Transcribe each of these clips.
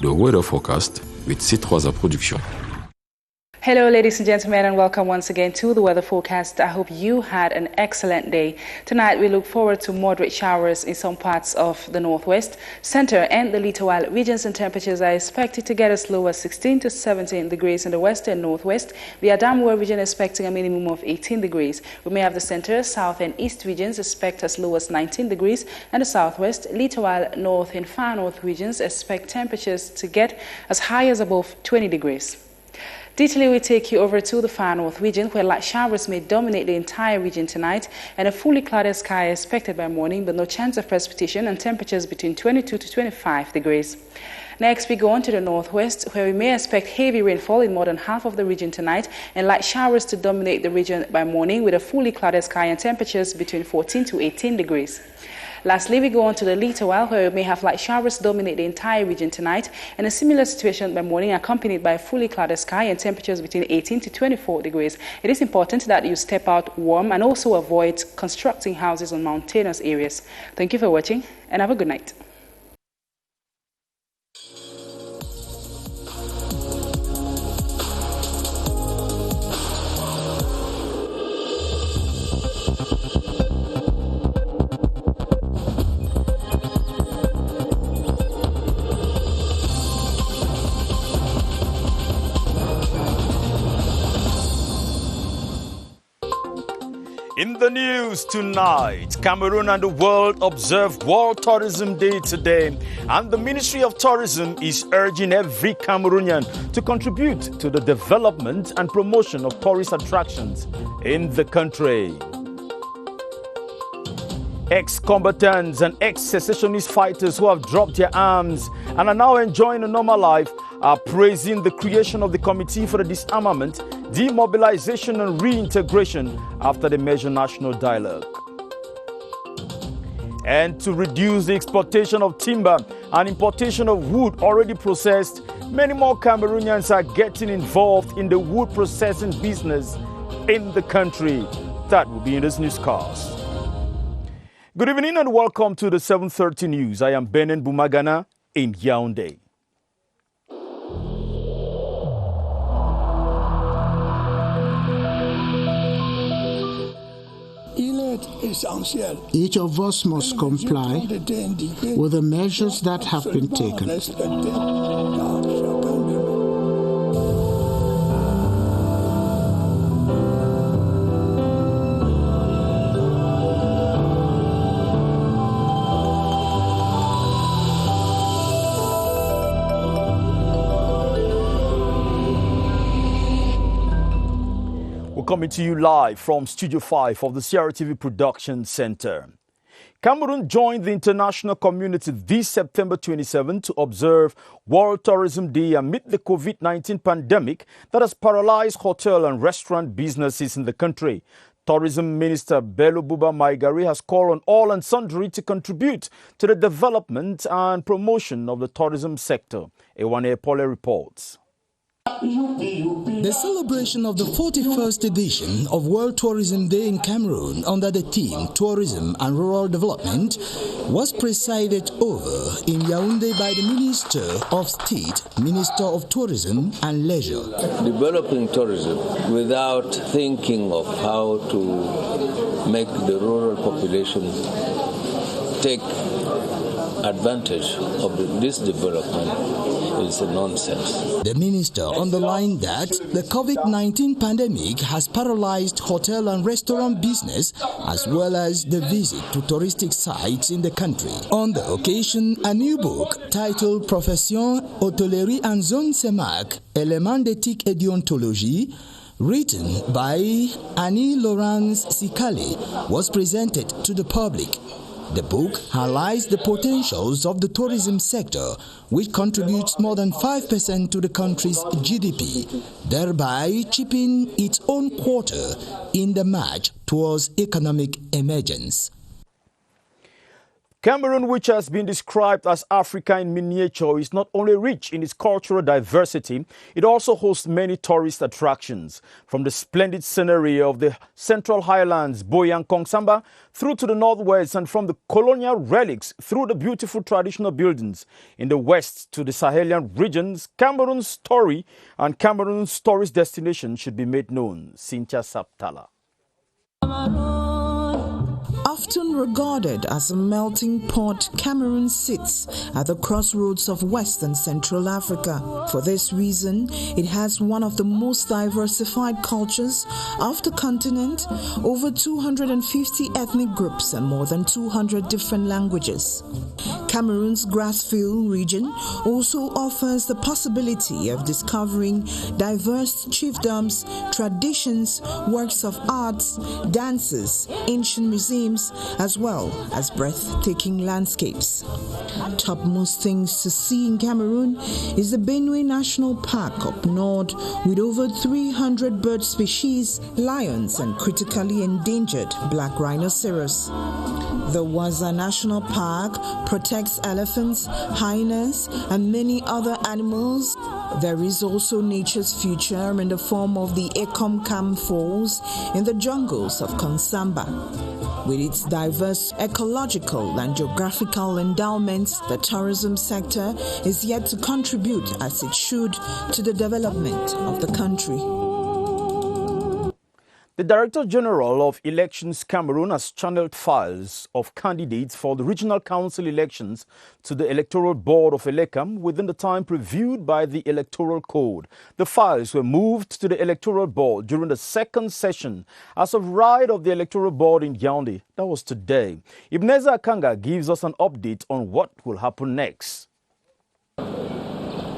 the weather forecast with C3 Production. Hello ladies and gentlemen, and welcome once again to the weather forecast. I hope you had an excellent day. Tonight we look forward to moderate showers in some parts of the northwest, center and the littoral regions, and temperatures are expected to get as low as 16 to 17 degrees in the west and northwest. The Adamawa region expecting a minimum of 18 degrees. We may have the center, south and east regions expect as low as 19 degrees, and the southwest, littoral, north and far north regions expect temperatures to get as high as above 20 degrees. Detailing will take you over to the far north region, where light showers may dominate the entire region tonight, and a fully clouded sky expected by morning, but no chance of precipitation, and temperatures between 22 to 25 degrees. Next, we go on to the northwest, where we may expect heavy rainfall in more than half of the region tonight, and light showers to dominate the region by morning, with a fully clouded sky and temperatures between 14 to 18 degrees. Lastly, we go on to the littoral, where we may have light showers dominate the entire region tonight, and a similar situation by morning, accompanied by a fully clouded sky and temperatures between 18 to 24 degrees. It is important that you step out warm and also avoid constructing houses on mountainous areas. Thank you for watching, and have a good night. In the news tonight, Cameroon and the world observe World Tourism Day today, and the Ministry of Tourism is urging every Cameroonian to contribute to the development and promotion of tourist attractions in the country. Ex-combatants and ex-secessionist fighters who have dropped their arms and are now enjoying a normal life are praising the creation of the Committee for the Disarmament, Demobilization and Reintegration after the major national dialogue. And to reduce the exportation of timber and importation of wood already processed, many more Cameroonians are getting involved in the wood processing business in the country. That will be in this newscast. Good evening and welcome to the 7:30 News. I am Benin Bumagana in Yaoundé. Each of us must comply with the measures that have been taken. Coming to you live from Studio 5 of the CRTV Production Center. Cameroon joined the international community this September 27 to observe World Tourism Day amid the COVID-19 pandemic that has paralyzed hotel and restaurant businesses in the country. Tourism Minister Bello Buba Maigari has called on all and sundry to contribute to the development and promotion of the tourism sector. Ewane Epole reports. The celebration of the 41st edition of World Tourism Day in Cameroon under the theme Tourism and Rural Development was presided over in Yaoundé by the Minister of State, Minister of Tourism and Leisure. Developing tourism without thinking of how to make the rural population take advantage of this development is a nonsense. The minister underlined that the COVID-19 pandemic has paralyzed hotel and restaurant business as well as the visit to touristic sites in the country. On the occasion, a new book titled Profession, Hôtellerie en Zone Semak, Éléments d'éthique et déontologie, written by Annie-Laurence Sikali, was presented to the public. The book highlights the potentials of the tourism sector, which contributes more than 5% to the country's GDP, thereby chipping its own quarter in the march towards economic emergence. Cameroon, which has been described as Africa in miniature, is not only rich in its cultural diversity, it also hosts many tourist attractions. From the splendid scenery of the Central Highlands, Boyan Kongsamba, through to the northwest, and from the colonial relics through the beautiful traditional buildings in the west to the Sahelian regions, Cameroon's story and Cameroon's tourist destination should be made known. Cynthia Saptala. Often regarded as a melting pot, Cameroon sits at the crossroads of West and Central Africa. For this reason, it has one of the most diversified cultures of the continent, over 250 ethnic groups and more than 200 different languages. Cameroon's Grassfield region also offers the possibility of discovering diverse chiefdoms, traditions, works of arts, dances, ancient museums, as well as breathtaking landscapes. Topmost things to see in Cameroon is the Benue National Park up north, with over 300 bird species, lions, and critically endangered black rhinoceros. The Waza National Park protects elephants, hyenas, and many other animals. There is also nature's future in the form of the Ekomkam Falls in the jungles of Konsamba. With its diverse ecological and geographical endowments, the tourism sector is yet to contribute as it should to the development of the country. The Director General of Elections Cameroon has channeled files of candidates for the Regional Council elections to the Electoral Board of Elekam within the time previewed by the Electoral Code. The files were moved to the Electoral Board during the second session as of right of the Electoral Board in Yaoundé. That was today. Ibneza Akanga gives us an update on what will happen next.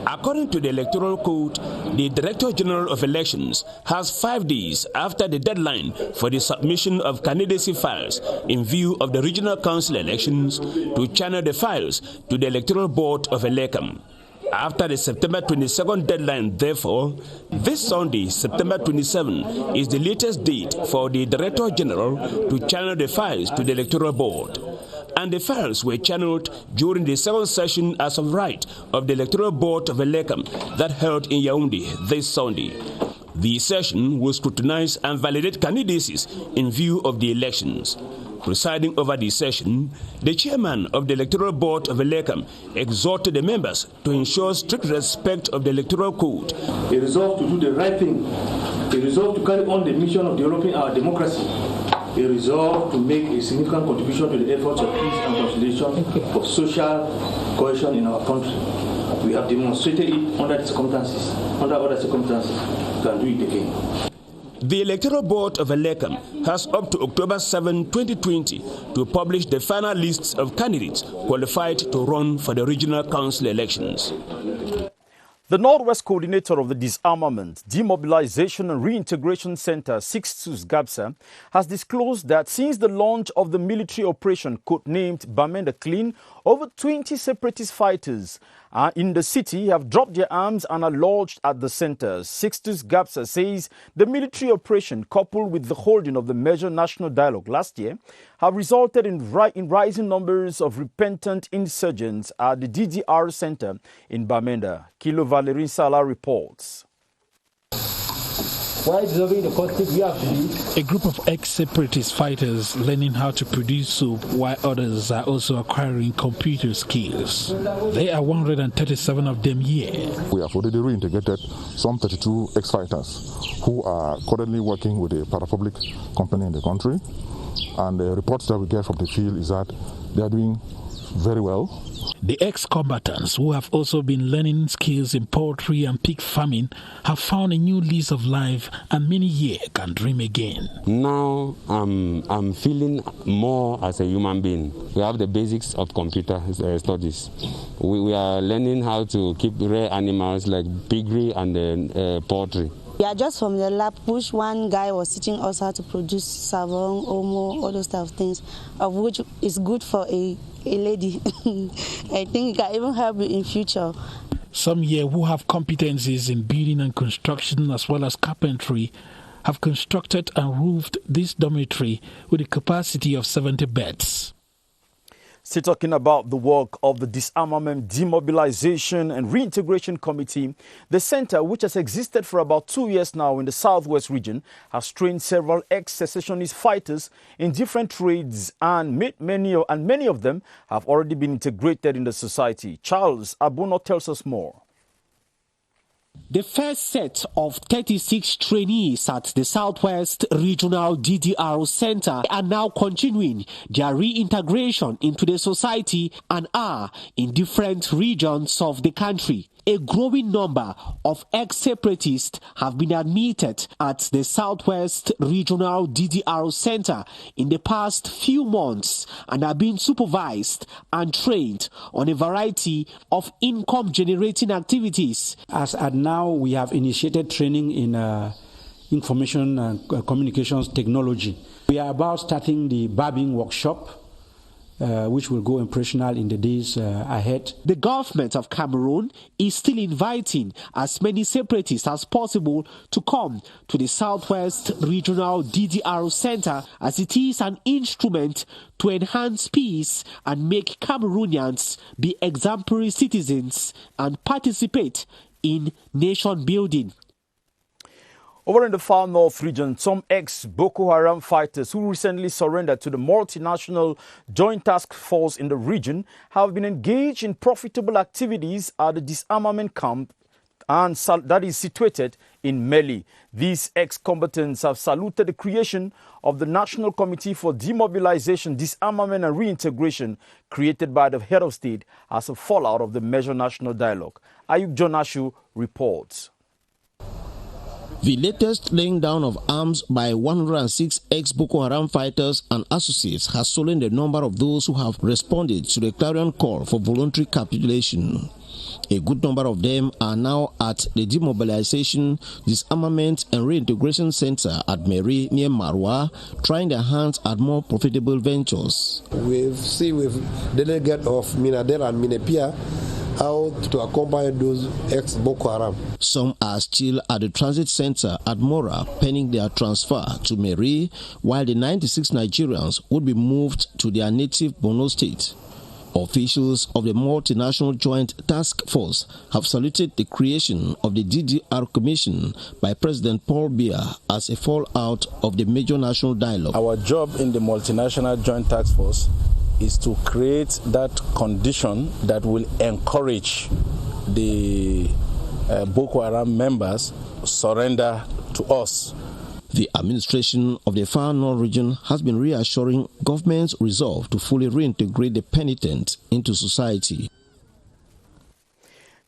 According to the Electoral Code, the Director General of Elections has 5 days after the deadline for the submission of candidacy files in view of the Regional Council elections to channel the files to the Electoral Board of Elekam. After the September 22nd deadline, therefore, this Sunday, September 27, is the latest date for the Director General to channel the files to the Electoral Board. And the files were channeled during the second session as of right of the Electoral Board of Elekam that held in Yaoundé this Sunday. The session will scrutinize and validate candidacies in view of the elections. Presiding over the session, the chairman of the Electoral Board of Elekam exhorted the members to ensure strict respect of the Electoral Code. A resolve to do the right thing, a resolve to carry on the mission of developing our democracy, a resolve to make a significant contribution to the efforts of peace and consolidation of social cohesion in our country. We have demonstrated it under other circumstances, we can do it again. The Electoral Board of Elekam has up to October 7, 2020 to publish the final lists of candidates qualified to run for the Regional Council elections. The Northwest Coordinator of the Disarmament, Demobilization and Reintegration Center, Sixtus Gabsa, has disclosed that since the launch of the military operation codenamed Bamenda Clean, over 20 separatist fighters in the city have dropped their arms and are lodged at the center. Sixtus Gabsa says the military operation, coupled with the holding of the major national dialogue last year, have resulted in rising numbers of repentant insurgents at the DDR center in Bamenda. Kilo Valerin Sala reports. While dissolving the conflict, we have to a group of ex-separatist fighters learning how to produce soap, while others are also acquiring computer skills. There are 137 of them here. We have already reintegrated some 32 ex-fighters who are currently working with a parapublic company in the country. And the reports that we get from the field is that they are doing very well. The ex-combatants, who have also been learning skills in poultry and pig farming, have found a new lease of life and many here can dream again. Now I'm feeling more as a human being. We have the basics of computer studies. We are learning how to keep rare animals like piggery and poultry. Yeah, just from the lab push, one guy was teaching us how to produce savon, omo, all those type of things, of which is good for a lady. I think it can even help you in future. Some here who have competencies in building and construction as well as carpentry have constructed and roofed this dormitory with a capacity of 70 beds. Still talking about the work of the Disarmament, Demobilization and Reintegration Committee, the center, which has existed for about 2 years now in the Southwest region, has trained several ex-secessionist fighters in different trades and many of them have already been integrated in the society. Charles Abuno tells us more. The first set of 36 trainees at the Southwest Regional DDR Center are now continuing their reintegration into the society and are in different regions of the country. A growing number of ex-separatists have been admitted at the Southwest Regional DDR Center in the past few months and are being supervised and trained on a variety of income-generating activities. As at now, we have initiated training in information and communications technology. We are about starting the barbing workshop, which will go operational in the days ahead. The government of Cameroon is still inviting as many separatists as possible to come to the Southwest Regional DDR Center, as it is an instrument to enhance peace and make Cameroonians be exemplary citizens and participate in nation building. Over in the far north region, some ex-Boko Haram fighters who recently surrendered to the multinational joint task force in the region have been engaged in profitable activities at the disarmament camp and that is situated in Mali. These ex-combatants have saluted the creation of the National Committee for Demobilization, Disarmament and Reintegration created by the head of state as a fallout of the major national dialogue. Ayub Jonashu reports. The latest laying down of arms by 106 ex-Boko Haram fighters and associates has swollen the number of those who have responded to the clarion call for voluntary capitulation. A good number of them are now at the Demobilization, Disarmament and Reintegration Center at Meri near Marwa, trying their hands at more profitable ventures. We've seen with delegate of Minader and Minepia how to accompany those ex-Boko Haram. Some are still at the transit center at Mora, pending their transfer to Meri, while the 96 Nigerians would be moved to their native Borno state. Officials of the Multinational Joint Task Force have saluted the creation of the DDR Commission by President Paul Biya as a fallout of the major national dialogue. Our job in the Multinational Joint Task Force is to create that condition that will encourage the Boko Haram members surrender to us. The administration of the Far North region has been reassuring government's resolve to fully reintegrate the penitent into society.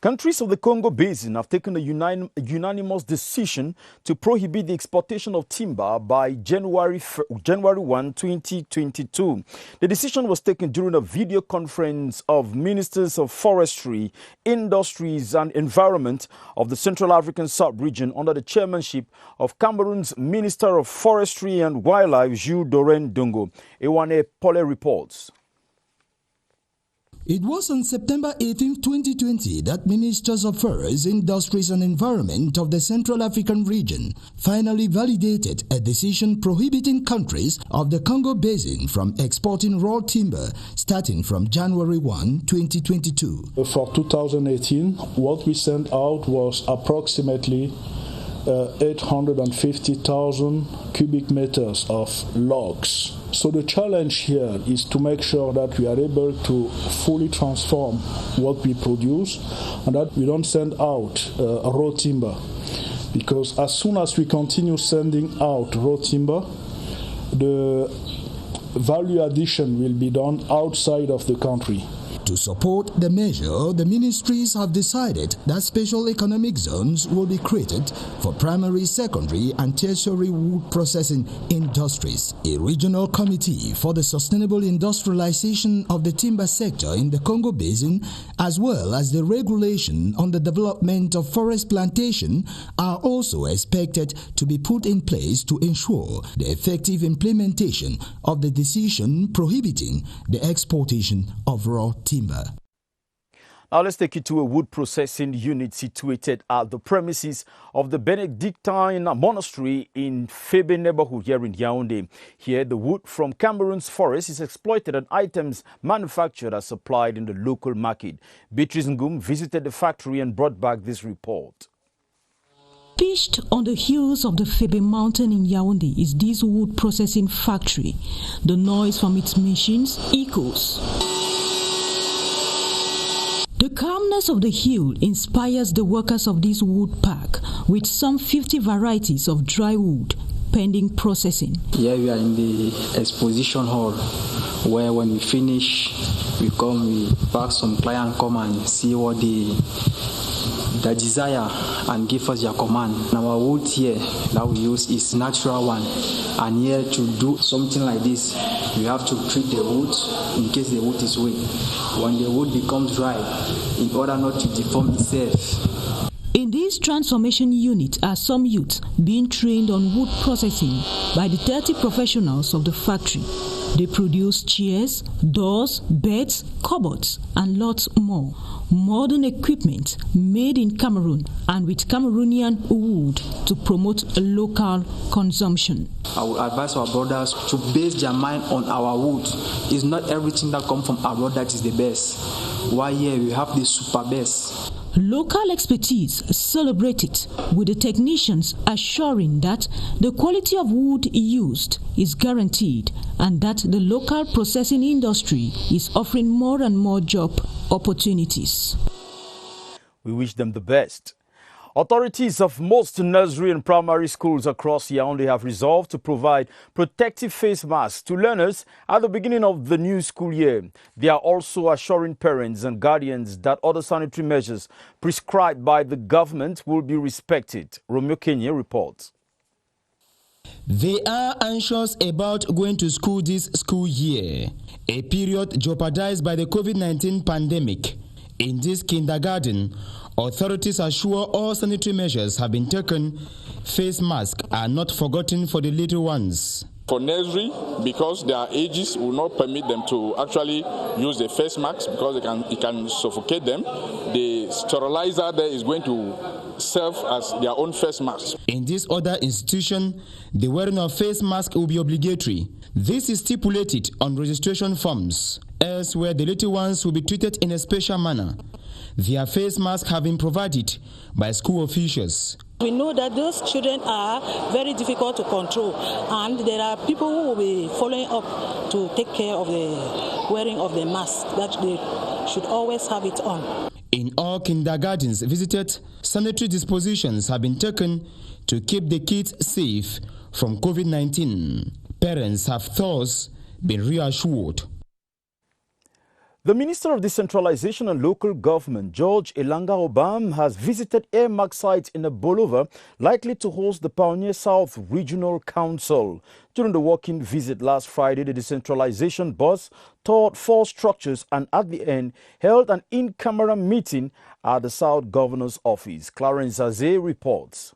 Countries of the Congo Basin have taken a unanimous decision to prohibit the exportation of timber by January 1, 2022. The decision was taken during a video conference of ministers of forestry, industries and environment of the Central African sub-region under the chairmanship of Cameroon's Minister of Forestry and Wildlife, Jules Doren Dongo. Ewane Pole reports. It was on September 18, 2020 that Ministers of Forest, Industries and Environment of the Central African region finally validated a decision prohibiting countries of the Congo Basin from exporting raw timber starting from January 1, 2022. For 2018, what we sent out was approximately 850,000 cubic meters of logs. So the challenge here is to make sure that we are able to fully transform what we produce and that we don't send out raw timber. Because as soon as we continue sending out raw timber, the value addition will be done outside of the country. To support the measure, the ministries have decided that special economic zones will be created for primary, secondary, and tertiary wood processing industries. A regional committee for the sustainable industrialization of the timber sector in the Congo Basin, as well as the regulation on the development of forest plantation, are also expected to be put in place to ensure the effective implementation of the decision prohibiting the exportation of raw timber. Now let's take you to a wood processing unit situated at the premises of the Benedictine Monastery in Febe neighborhood here in Yaoundé. Here, the wood from Cameroon's forest is exploited and items manufactured are supplied in the local market. Beatrice Ngum visited the factory and brought back this report. Pitched on the hills of the Febe mountain in Yaoundé is this wood processing factory. The noise from its machines echoes. The calmness of the hill inspires the workers of this wood park with some 50 varieties of dry wood pending processing. Here we are in the exposition hall where when we finish, we pack some clients come and see what they desire and give us their command. Our wood here that we use is natural one, and here to do something like this, we have to treat the wood in case the wood is weak. When the wood becomes dry, in order not to deform itself. In this transformation unit are some youths being trained on wood processing by the 30 professionals of the factory. They produce chairs, doors, beds, cupboards, and lots more. Modern equipment made in Cameroon and with Cameroonian wood to promote local consumption. I would advise our brothers to base their mind on our wood. It's not everything that comes from abroad that is the best. Why here we have the super best. Local expertise celebrated, with the technicians assuring that the quality of wood used is guaranteed and that the local processing industry is offering more and more job opportunities. We wish them the best. Authorities of most nursery and primary schools across Yaoundé have resolved to provide protective face masks to learners at the beginning of the new school year. They are also assuring parents and guardians that other sanitary measures prescribed by the government will be respected. Romeo Kenya reports. They are anxious about going to school this school year, a period jeopardized by the COVID-19 pandemic. In this kindergarten, authorities assure all sanitary measures have been taken. Face masks are not forgotten for the little ones. For nursery, because their ages will not permit them to actually use the face mask because it can suffocate them, the sterilizer there is going to serve as their own face mask. In this other institution, the wearing of face mask will be obligatory. This is stipulated on registration forms. Elsewhere, the little ones will be treated in a special manner. Their face masks have been provided by school officials. We know that those children are very difficult to control, and there are people who will be following up to take care of the wearing of the mask, that they should always have it on. In all kindergartens visited, sanitary dispositions have been taken to keep the kids safe from COVID-19. Parents have thus been reassured. The Minister of Decentralization and Local Government, George Elanga Obam, has visited earmark sites in Bolova, likely to host the Pioneer South Regional Council. During the walk-in visit last Friday, the decentralization boss toured 4 structures and at the end held an in-camera meeting at the South Governor's office. Clarence Aze reports.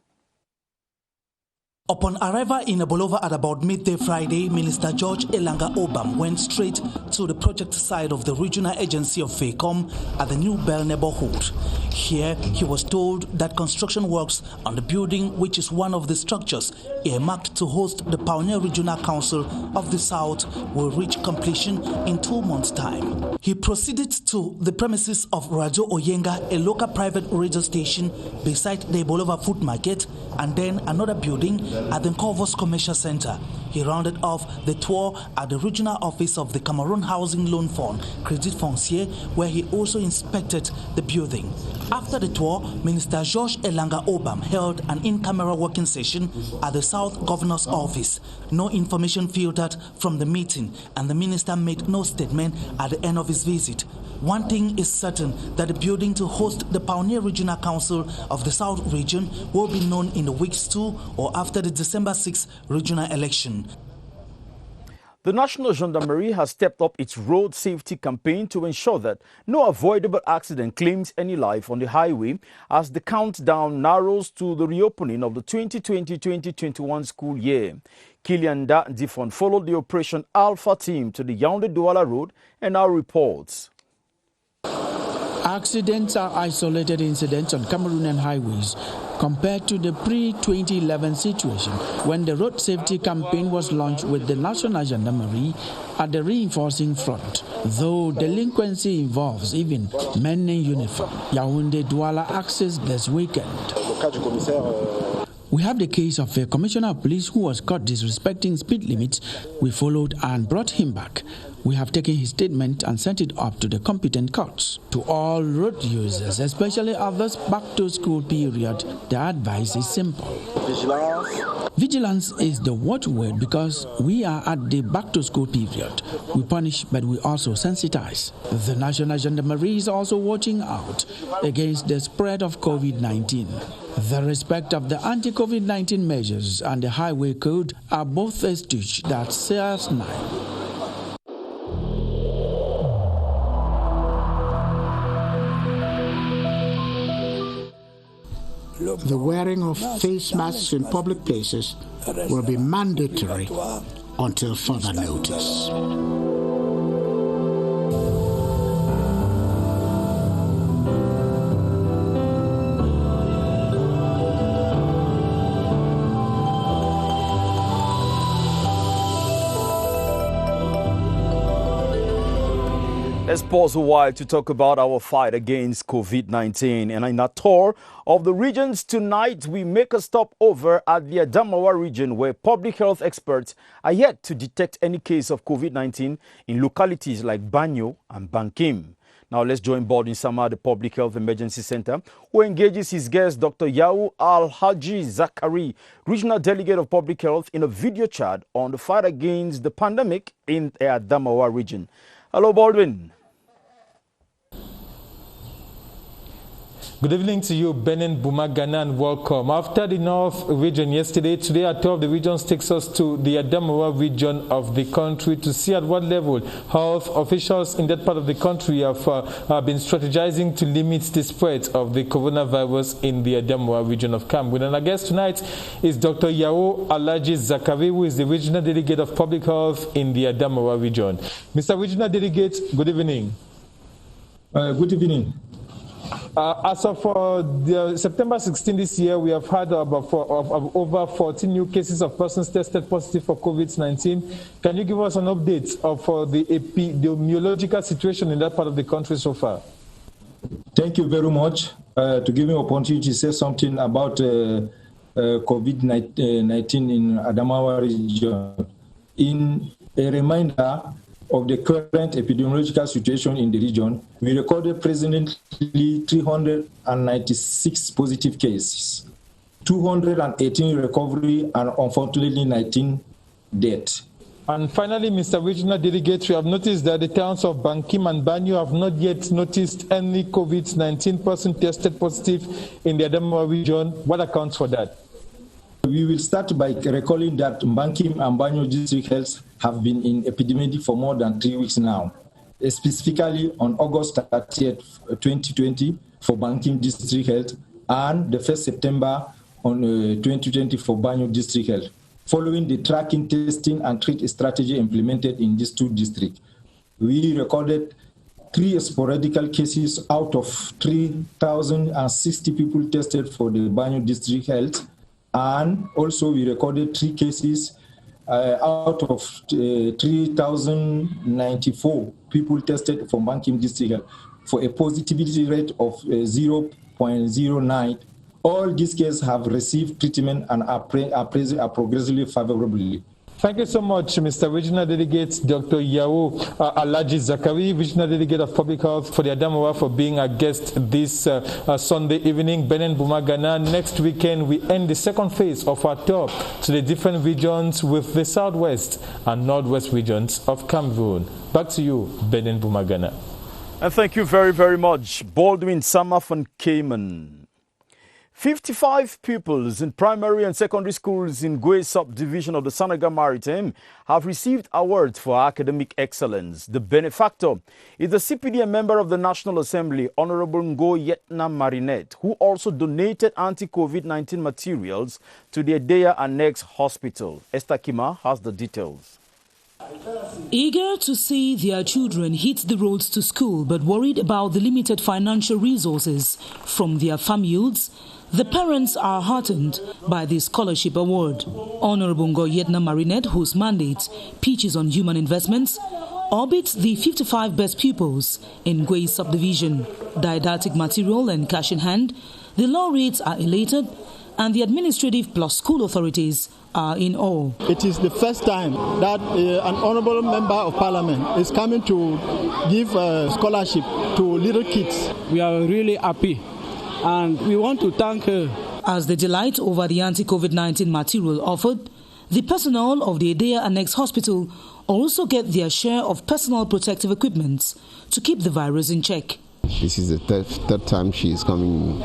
Upon arrival in Bolova at about midday Friday, Minister George Elanga Obam went straight to the project side of the regional agency of FECOM at the New Bell neighborhood. Here, he was told that construction works on the building, which is one of the structures earmarked to host the Pioneer Regional Council of the South, will reach completion in 2 months' time. He proceeded to the premises of Radio Oyenga, a local private radio station beside the Bolova Food Market, and then another building at the Corvus Commercial Center. He rounded off the tour at the regional office of the Cameroon Housing Loan Fund, Credit Foncier, where he also inspected the building. After the tour, Minister George Elanga Obam held an in-camera working session at the South Governor's office. No information filtered from the meeting, and the minister made no statement at the end of his visit. One thing is certain, that the building to host the Pioneer Regional Council of the South Region will be known in the weeks to or after the December 6th regional election. The National Gendarmerie has stepped up its road safety campaign to ensure that no avoidable accident claims any life on the highway as the countdown narrows to the reopening of the 2020-2021 school year. Kilian Difon followed the Operation Alpha team to the Yaoundé-Douala Road and now reports. Accidents are isolated incidents on Cameroonian highways compared to the pre-2011 situation when the road safety campaign was launched with the National Gendarmerie at the reinforcing front, though delinquency involves even men in uniform. Yaoundé Douala accessed this weekend. We have the case of a commissioner of police who was caught disrespecting speed limits. We followed and brought him back. We have taken his statement and sent it up to the competent courts. To all road users, especially at this back-to-school period, the advice is simple. Vigilance is the watchword because we are at the back-to-school period. We punish, but we also sensitize. The National Gendarmerie is also watching out against the spread of COVID-19. The respect of the anti-COVID-19 measures and the highway code are both a stitch that saves nine. The wearing of face masks in public places will be mandatory until further notice. Let's pause a while to talk about our fight against COVID-19. And in a tour of the regions tonight, we make a stop over at the Adamawa region where public health experts are yet to detect any case of COVID-19 in localities like Banyo and Bankim. Now let's join Baldwin Sama, the Public Health Emergency Center, who engages his guest, Dr. Yau Al-Haji Zakari, Regional Delegate of Public Health, in a video chat on the fight against the pandemic in the Adamawa region. Hello, Baldwin. Good evening to you, Benin Bumagana, and welcome. After the North region yesterday, today our tour of the regions takes us to the Adamawa region of the country to see at what level health officials in that part of the country have been strategizing to limit the spread of the coronavirus in the Adamawa region of Cameroon. And our guest tonight is Dr. Yao Alaji Zakari, who is the Regional Delegate of Public Health in the Adamawa region. Mr. Regional Delegate, good evening. Good evening. As of the September 16 this year, we have had over 14 new cases of persons tested positive for COVID-19. Can you give us an update of the epidemiological situation in that part of the country so far? Thank you very much to give me an opportunity to say something about COVID-19 in Adamawa region. In a reminder of the current epidemiological situation in the region, we recorded presently 396 positive cases, 218 recovery, and unfortunately 19 deaths. And finally, Mr. Regional Delegate, we have noticed that the towns of Bankim and Banyo have not yet noticed any COVID-19 person tested positive in the Adamawa region. What accounts for that? We will start by recalling that Bankim and Banyo district health have been in epidemic for more than 3 weeks now, specifically on August 30th, 2020 for Bankim district health and the 1st September on 2020 for Banyo district health, following the tracking, testing, and treat strategy implemented in these two districts. We recorded 3 sporadic cases out of 3,060 people tested for the Banyo district health. And also we recorded 3 cases out of 3,094 people tested from Bankim district for a positivity rate of 0.09. All these cases have received treatment and are progressively favorably. Thank you so much, Mr. Regional Delegate Dr. Yao Alaji Zakari, Regional Delegate of Public Health for the Adamawa, for being our guest this Sunday evening. Benin Bumagana. Next weekend, we end the second phase of our tour to the different regions with the southwest and northwest regions of Cameroon. Back to you, Benin Bumagana. And thank you very, very much, Baldwin Sama from Cayman. 55 pupils in primary and secondary schools in Gwe subdivision of the Senegal Maritime have received awards for academic excellence. The benefactor is the CPD member of the National Assembly, Honorable Ngo Yetna Marinette, who also donated anti-COVID-19 materials to the Edea Annex Hospital. Esther Kima has the details. Eager to see their children hit the roads to school but worried about the limited financial resources from their families, the parents are heartened by the scholarship award. Honorable Ngoyetna Marinette, whose mandate pitches on human investments, orbits the 55 best pupils in Gwei subdivision. Didactic material and cash in hand, the laureates are elated and the administrative plus school authorities are in awe. It is the first time that an honorable member of parliament is coming to give a scholarship to little kids. We are really happy and we want to thank her. As they delight over the anti-COVID-19 material offered, the personnel of the Edea Annex Hospital also get their share of personal protective equipment to keep the virus in check. This is the third time she is coming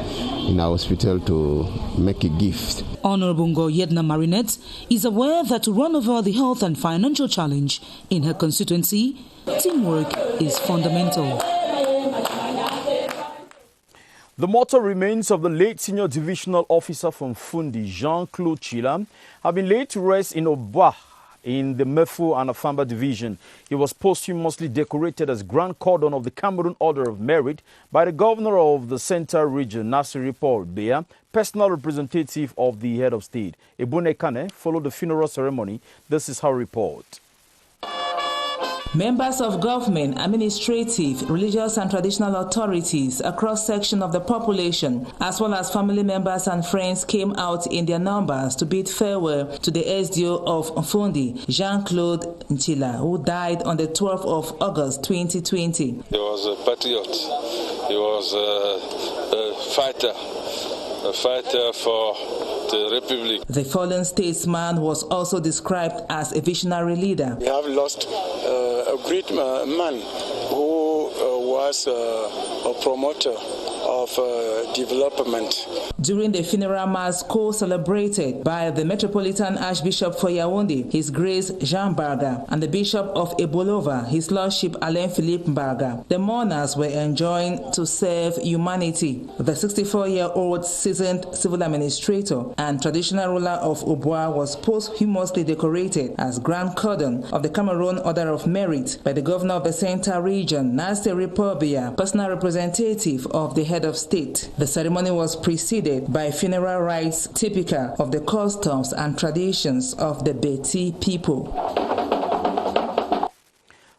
in our hospital to make a gift. Honorable Ngoyetna Marinette is aware that to run over the health and financial challenge in her constituency, teamwork is fundamental. The mortal remains of the late senior divisional officer from Fundi, Jean-Claude Chila, have been laid to rest in Obwa in the Mefu and Afamba division. He was posthumously decorated as Grand Cordon of the Cameroon Order of Merit by the governor of the Central Region, Nasiri Paul Bea, personal representative of the head of state. Ebune Kane followed the funeral ceremony. This is her report. Members of government, administrative, religious and traditional authorities, a cross-section of the population, as well as family members and friends came out in their numbers to bid farewell to the SDO of Fundi, Jean-Claude Nchila, who died on the 12th of August 2020. He was a patriot. He was a fighter for the Republic. The fallen statesman was also described as a visionary leader. We have lost a great man who was a promoter of development. During the funeral mass co-celebrated by the Metropolitan Archbishop for Yaoundé, His Grace Jean Barga, and the Bishop of Ebolova, His Lordship Alain Philippe Barga, the mourners were enjoined to serve humanity. The 64-year-old seasoned civil administrator and traditional ruler of Obwa was posthumously decorated as Grand Cordon of the Cameroon Order of Merit by the governor of the Central Region, Nasiri Pobia, personal representative of the head of state. The ceremony was preceded by funeral rites typical of the customs and traditions of the Beti people.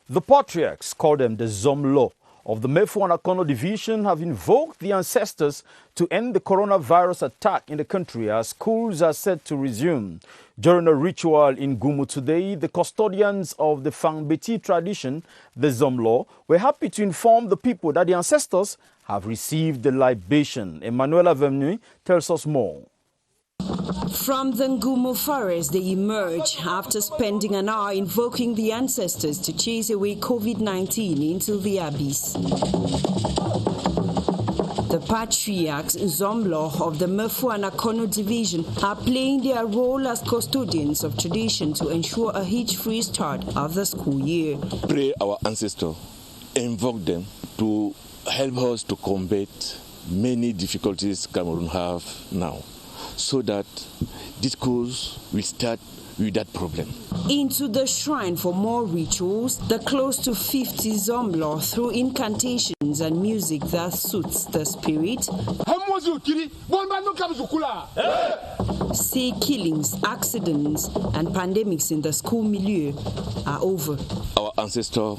The patriarchs, call them the Zomlo, of the Mefu and Akono division have invoked the ancestors to end the coronavirus attack in the country as schools are set to resume. During a ritual in Gumu today, the custodians of the Fangbeti tradition, the Zomlo, were happy to inform the people that the ancestors have received the libation. Emanuela Vemnu tells us more. From the Ngumu forest, they emerge after spending an hour invoking the ancestors to chase away COVID-19 into the abyss. The patriarchs Zomlo of the Mefu and Akono division are playing their role as custodians of tradition to ensure a hitch-free start of the school year. Pray our ancestors, invoke them to help us to combat many difficulties Cameroon have now, so that this schools will start with that problem. Into the shrine for more rituals, the close to 50 Zomlo through incantations and music that suits the spirit. Say killings, accidents and pandemics in the school milieu are over. Our ancestors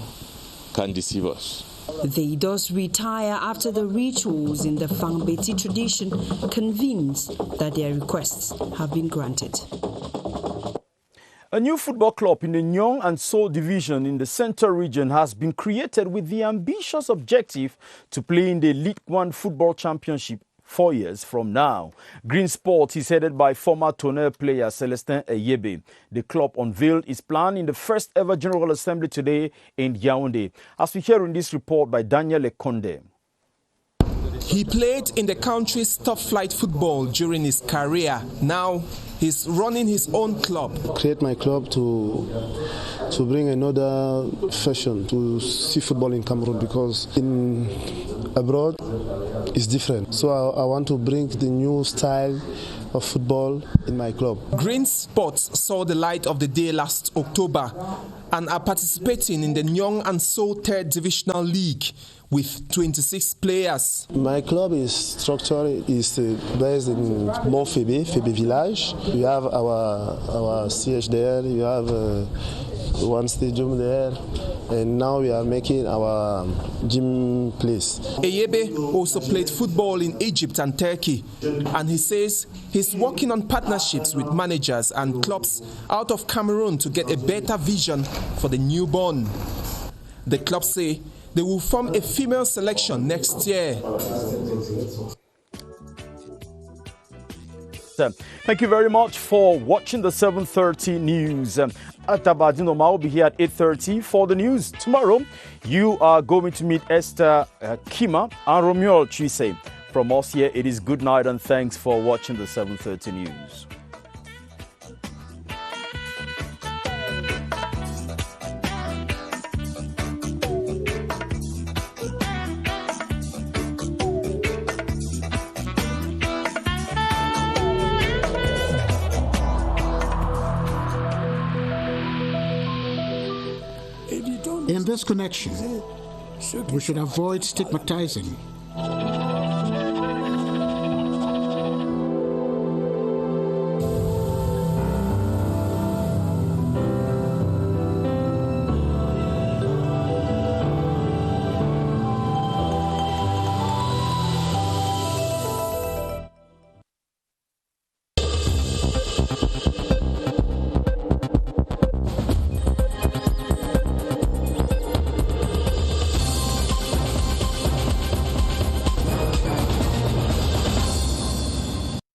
can deceive us. They thus retire after the rituals in the Fangbeti tradition, convinced that their requests have been granted. A new football club in the Nyong and Seoul division in the Central Region has been created with the ambitious objective to play in the League One Football Championship 4 years from now. Green Sport is headed by former Tonnerre player Celestin Eyebe. The club unveiled its plan in the first ever General Assembly today in Yaoundé. As we hear in this report by Daniel Ekonde. He played in the country's top-flight football during his career. Now he's running his own club. Create my club to bring another fashion to see football in Cameroon, because in abroad it's different. So I want to bring the new style of football in my club. Green Sports saw the light of the day last October and are participating in the Nyong and Seoul 3rd Divisional League with 26 players. My club is structured based in Montfébé, Fébé Village. We have our CH there, we have one stadium there, and now we are making our gym place. Eyebe also played football in Egypt and Turkey, and he says he's working on partnerships with managers and clubs out of Cameroon to get a better vision for the newborn. The clubs say they will form a female selection next year. Thank you very much for watching the 7:30 news. Atabadinoma will be here at 8:30 for the news. Tomorrow, you are going to meet Esther Kima and Romeo Chise. From us here, it is good night and thanks for watching the 7:30 news. In this connection, we should avoid stigmatizing